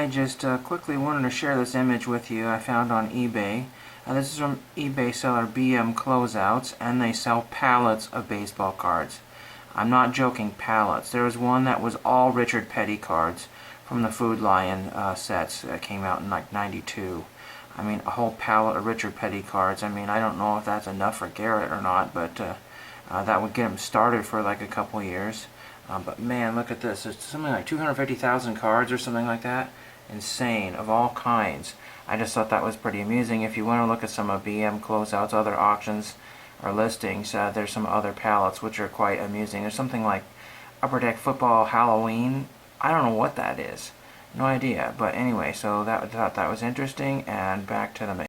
I just quickly wanted to share this image with you I found on eBay. This is from eBay seller BM Closeouts, and they sell pallets of baseball cards. I'm not joking, pallets. There was one that was all Richard Petty cards from the Food Lion sets that came out in like '92. I mean, a whole pallet of Richard Petty cards. I mean, I don't know if that's enough for Garrett or not, but that would get him started for like a couple years. But man, look at this. It's something like 250,000 cards or something like that. Insane, of all kinds. I just thought that was pretty amusing. If you want to look at some of BM Closeouts, other auctions or listings, there's some other pallets which are quite amusing. There's something like Upper Deck Football Halloween. I don't know what that is. No idea. But anyway, so thought that was interesting, and back to the mail.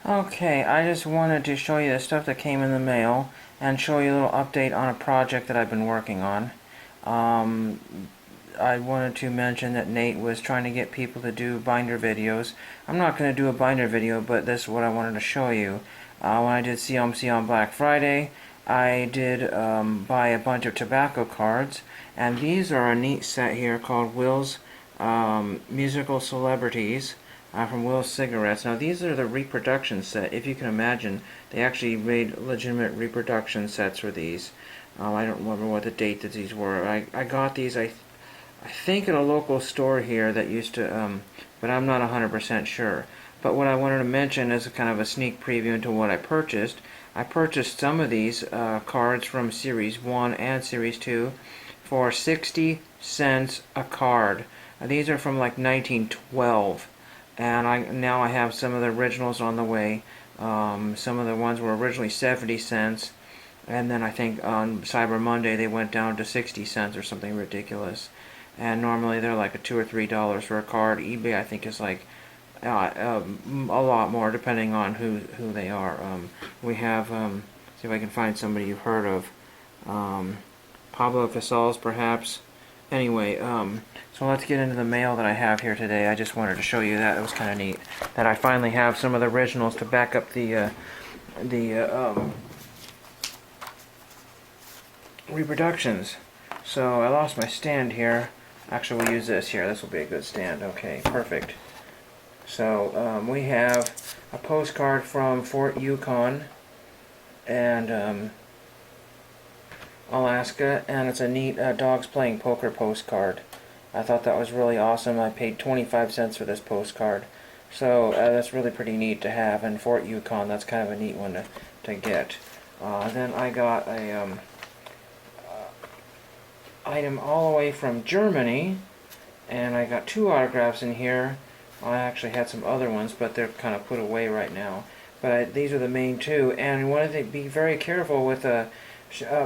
Okay, I just wanted to show you the stuff that came in the mail and show you a little update on a project that I've been working on. I wanted to mention that Nate was trying to get people to do binder videos. I'm not going to do a binder video, but this is what I wanted to show you. When I did CMC on Black Friday, I did buy a bunch of tobacco cards, and these are a neat set here called Will's Musical Celebrities from Will's Cigarettes. Now these are the reproduction set. If you can imagine, they actually made legitimate reproduction sets for these. I don't remember what the date that these were. I got these, I think, at a local store here that used to, but I'm not 100% sure. But what I wanted to mention is a kind of a sneak preview into what I purchased. I purchased some of these cards from Series 1 and Series 2 for 60 cents a card. These are from like 1912, and now I have some of the originals on the way. Some of the ones were originally 70 cents. And then I think on Cyber Monday they went down to 60 cents or something ridiculous. And normally they're like $2 or $3 for a card. eBay I think is like a lot more depending on who they are. We have, see if I can find somebody you've heard of. Pablo Casals perhaps. Anyway, so let's get into the mail that I have here today. I just wanted to show you that. It was kind of neat that I finally have some of the originals to back up the reproductions. So I lost my stand here. Actually, we'll use this here. This will be a good stand. Okay, perfect. So we have a postcard from Fort Yukon and Alaska, and it's a neat dogs playing poker postcard. I thought that was really awesome. I paid 25 cents for this postcard. So that's really pretty neat to have in Fort Yukon. That's kind of a neat one to get. Then I got a item all the way from Germany, and I got 2 autographs in here. I actually had some other ones, but they're kind of put away right now. But these are the main 2, and you want to be very careful with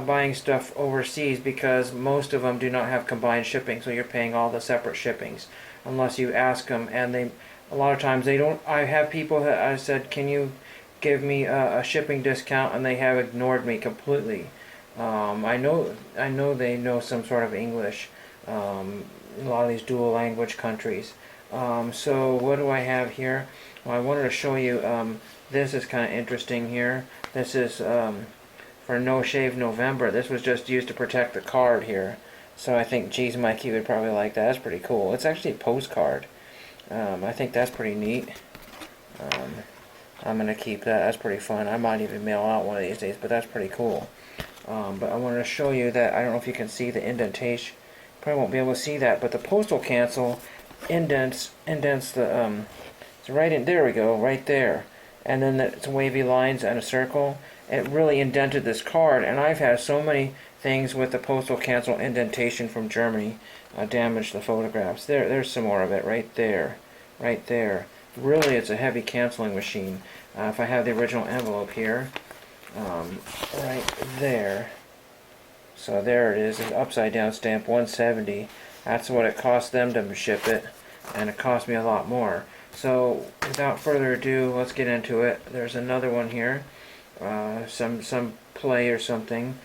buying stuff overseas, because most of them do not have combined shipping, so you're paying all the separate shippings unless you ask them, and a lot of times they don't. I have people that I said, can you give me a shipping discount, and they have ignored me completely. I know they know some sort of English, a lot of these dual language countries. So what do I have here? Well, I wanted to show you, this is kind of interesting here. This is for No Shave November. This was just used to protect the card here. So I think, geez, Mikey would probably like that. That's pretty cool. It's actually a postcard. I think that's pretty neat. I'm going to keep that. That's pretty fun. I might even mail out one of these days, but that's pretty cool. But I wanted to show you that, I don't know if you can see the indentation. Probably won't be able to see that, but the postal cancel indents the, it's right in, there we go, right there. And then it's wavy lines and a circle. It really indented this card, and I've had so many things with the postal cancel indentation from Germany damage the photographs. There's some more of it right there. Right there. Really, it's a heavy canceling machine. If I have the original envelope here, right there. So there it is, an upside down stamp, 170. That's what it cost them to ship it, and it cost me a lot more. So without further ado, let's get into it. There's another one here, some play or something,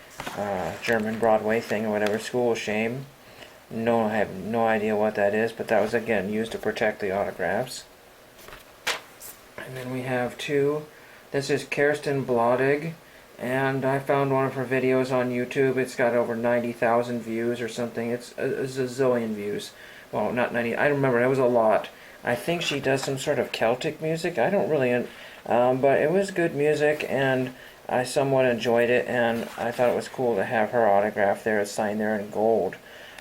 German Broadway thing or whatever, School of Shame. No, I have no idea what that is, but that was again used to protect the autographs. And then we have 2. This is Kirsten Blodig, and I found one of her videos on YouTube. It's got over 90,000 views or something. It's a zillion views. Well, not 90, I don't remember, it was a lot. I think she does some sort of Celtic music. I don't really, but it was good music, and I somewhat enjoyed it, and I thought it was cool to have her autograph there, signed there in gold.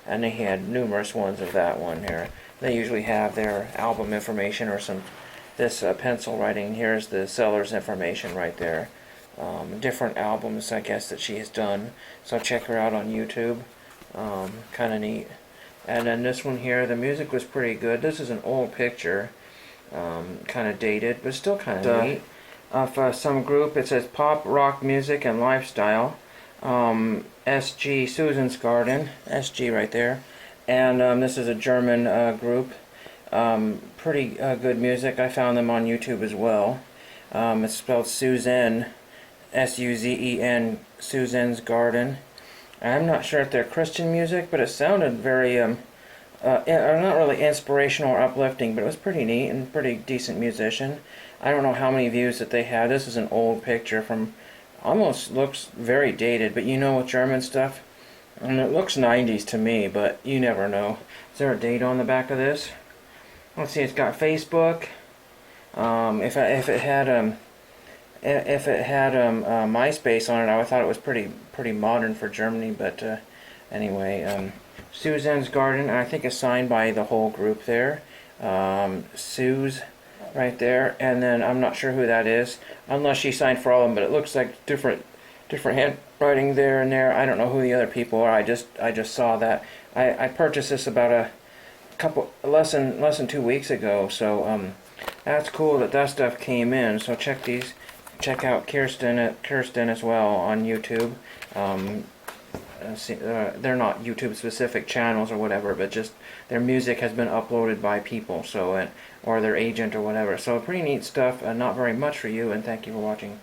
And they had numerous ones of that one here. They usually have their album information or this pencil writing. Here's the seller's information right there. Different albums, I guess, that she has done. So check her out on YouTube. Kind of neat. And then this one here, the music was pretty good. This is an old picture, kind of dated, but still kind of neat. Of some group, it says Pop, Rock Music, and Lifestyle. SG, Susan's Garden, SG right there. And this is a German group. Pretty good music. I found them on YouTube as well. It's spelled Suzen, S-U-Z-E-N, Susan's Garden. I'm not sure if they're Christian music, but it sounded very, not really inspirational or uplifting, but it was pretty neat and pretty decent musician. I don't know how many views that they have. This is an old picture from, almost looks very dated, but you know, with German stuff, and it looks 90s to me, but you never know. Is there a date on the back of this? Let's see, it's got Facebook. If it had MySpace on it, I thought it was pretty modern for Germany. But anyway, Susan's Garden, I think it's signed by the whole group there. Suze, right there, and then I'm not sure who that is, unless she signed for all of them. But it looks like different handwriting there and there. I don't know who the other people are. I just saw that. I purchased this about less than 2 weeks ago. So that's cool that stuff came in. So check out Kirsten as well on YouTube. They're not YouTube specific channels or whatever, but just their music has been uploaded by people, so or their agent or whatever. So pretty neat stuff. Not very much for you, and thank you for watching.